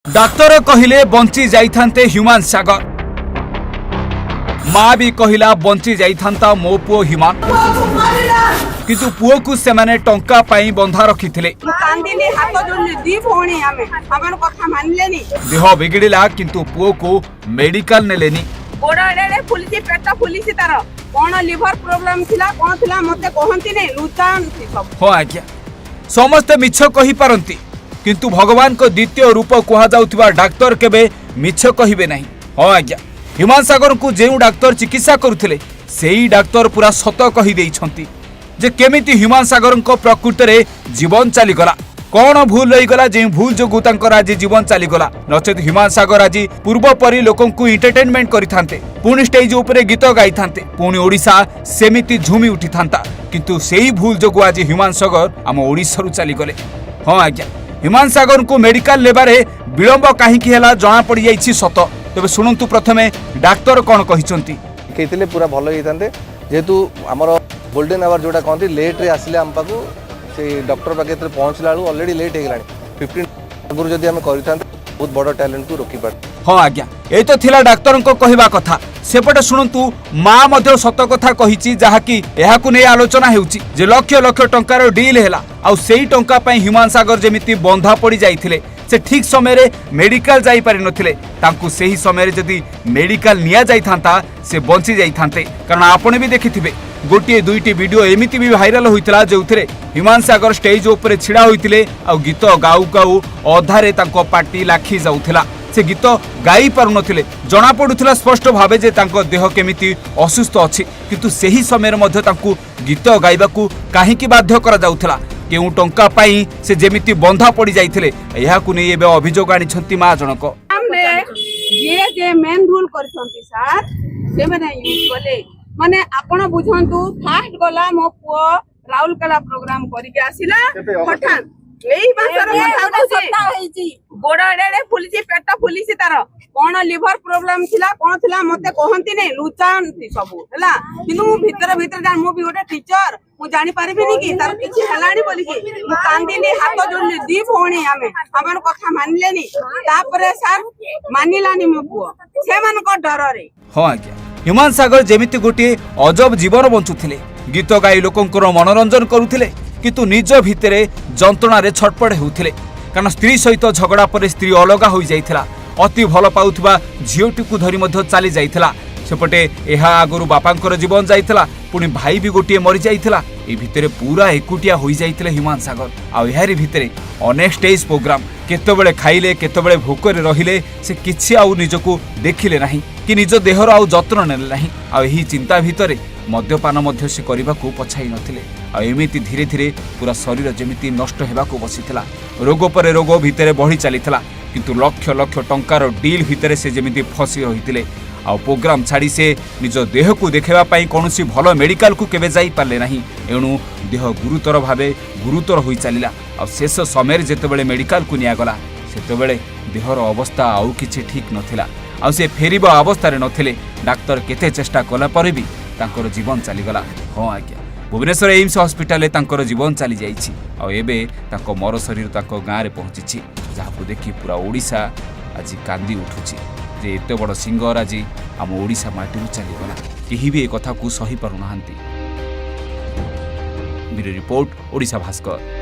Doctor कहिले bunchy जाइथान्ते human सागर माँ भी कहिला बंची जाइथान्ता मो पुओ ह्यूमान किंतु पुओ को सेमाने टंका पाई बंधा रखिथिले देह बिगड़िला किंतु पुओ को मेडिकल नेलेनी हाँ आज्ञा समस्ते मिछ कहि पारंती किंतु भगवान को द्वितीय रूप कह जाउथिबा डाक्तर केबे मिछ कहिबे नहीं। हाँ आज्ञा ह्यूमान सागर को जो डाक्तर चिकित्सा करुथिले सेही डाक्तर पूरा सत कहि देइछंती जे केमिति ह्यूमान सागर को प्रकृति रे जीवन चलीगला कौन भूल रहीगला जे भूल जोगु तांकर आज जीवन चलीगला नचेत ह्यूमान सागर आज पूर्व परी लोकन को एंटरटेनमेंट करिथान्ते पुणी स्टेज उपरे गीत गाइथान्ते पुणी ओडिशा सेमिति झुमी उठी थांता किंतु सेही भूल जोगु आज ह्यूमान सागर आम ओडिसा रु चलीगले। हाँ आज्ञा ह्यूमान सागर को मेडिकल लेबारे विलंब काहीकि हैला जणा पड़ी जाइछि सत तबे सुनंतु प्रथमे डाक्तर कोन कहिसंती कहते पूरा भल होइथान्ते जेहेतु आमर गोल्डन आवर जोटा कहते लेट रे आसिले आम पाखु से डॉक्टर पाखे पहुँचला बेलू अलरेडी लेट हो गलानी 15 आगुरी जदि आम करिथान्ते बहुत बड़ टैलेंट को रोकी पार। हाँ आज्ञा ए तो थिला डाक्तर को कहवा कथा सेपटे शुणु माँ मध्य सत कथा कही जहाँकि एहाकु नै आलोचना हेउची जे लक्ष लक्ष टंकार डील हैला आउ सेही टंका पई ह्यूमान सागर जेमिति बंधा पड़ी जाइथिले से ठीक समय रे मेडिकल जाई पारि नथिले तांकु सेही समय रे जदि मेडिकल निया जाई थांता से बंची जाई थांते कारण आपण भी देखिथिबे गोटे दुईटी वीडियो एमिति भी वायरल होइतला जेउथिरे ह्यूमान सागर स्टेज ऊपर छिड़ा होइतिले आ गीत गाउ गाउ अधारे तांको पार्टी लाखी जाउथिला से गीत गाई पारु नथिले जना पडुथिला स्पष्ट भावे जे तांको देह केमिति असुस्थ अछि किंतु सेही समय रे मध्ये तांको गीत गाइबाकू काहेकि बाध्य करा जाउथिला केउ टंका पाई से जेमिति बंधा पड़ी जाइथिले एहाकू नै एबे अभियोग आनिछंती मा जनक हमने जे मेन रूल करछंती सर से माने यूज कले माने आपण बुझंतु फास्ट गला मो पुओ राउरकेला प्रोग्राम करिके आसिला हठान एही मासर सप्ताह होईची गोडडे फुलिची पेट फुलिची तार कोन लिवर प्रॉब्लम थिला कोन थिला मते कहंती नै लुचांती सब हला किनु मु भीतर भीतर जान मु भी गोटे टीचर मु जानि पारिबिनी कि तार किछि हलाणी बोली कि मु कांदिनी हाथ जोड़ली दी भोणी आमे हमन कथा मानलेनी तापरे सर मानिलानी मु पुओ से मन को डर रे। हाँ आज्ञा ह्यूमान सागर जेमिति गोटे अजब जीवन बंचुथिले गीत गाई लोकंकर मनोरंजन करुथिले किंतु निज भितरे जंत्रणा रे छटपट हेउथिले कारण स्त्री सहित झगड़ा पर स्त्री अलगा होई जाइथिला अति भल पाउथबा झियोटी को धरी मध्य चली जाइथिला सेपटे एहा आगुरु बापांकर जीवन जाइथिला पुणी भाई भी गोटे मरी जाइथिला ए भितरे पूरा एकुटिया होई जाइथिले ह्यूमान सागर आ एहारी भितरे अनेक स्टेज प्रोग्राम केतबेले खाइले केतबेले भोकरे रहिले से किछि आउ निजको देखिले नाही कि निज देहर आउ जत्न नेले नाही आ एही चिंता भितरे मद्यपान मध्य से करबाकू पछाई नथिले आ एमिति धीरे धीरे पूरा शरीर जेमिति नष्ट हेबाकू बसिथिला रोग पर रोग भितरे बढ़ी चलीथिला किंतु लक्ष लक्ष टंकार डील भितरे से जेमिति फसी रहिथिले आ प्रोग्राम छाड़ी से निज देह को देखा कौन भल मेडिकल को केबे जाई पारले नाही एणु देह गुरुतर भावे गुरुतर होई चलिला आ शेष समय जेतेबेले मेडिकल को नियागला सेतेबेले देहर अवस्था आउ किछि ठीक नथिला आ से फेरिबा अवस्था रे नथिले डाक्तर केते चेष्टा कला पर भी तांकर जीवन चलीगला। हाँ आज्ञा भुवनेश्वर एम्स हॉस्पिटल तांकर जीवन चली जाइछि आ एबे तांको मर शरीर तांको गाँ रे पहुंची जहां देखि पूरा ओडिशा आज कांदी उठुछि जे एते बड़ सिंगर आज आम ओडिशा माटी चलीगला केही भी ए कथा को सही पारु नाहंती। Bureau report Odisha Bhaskar.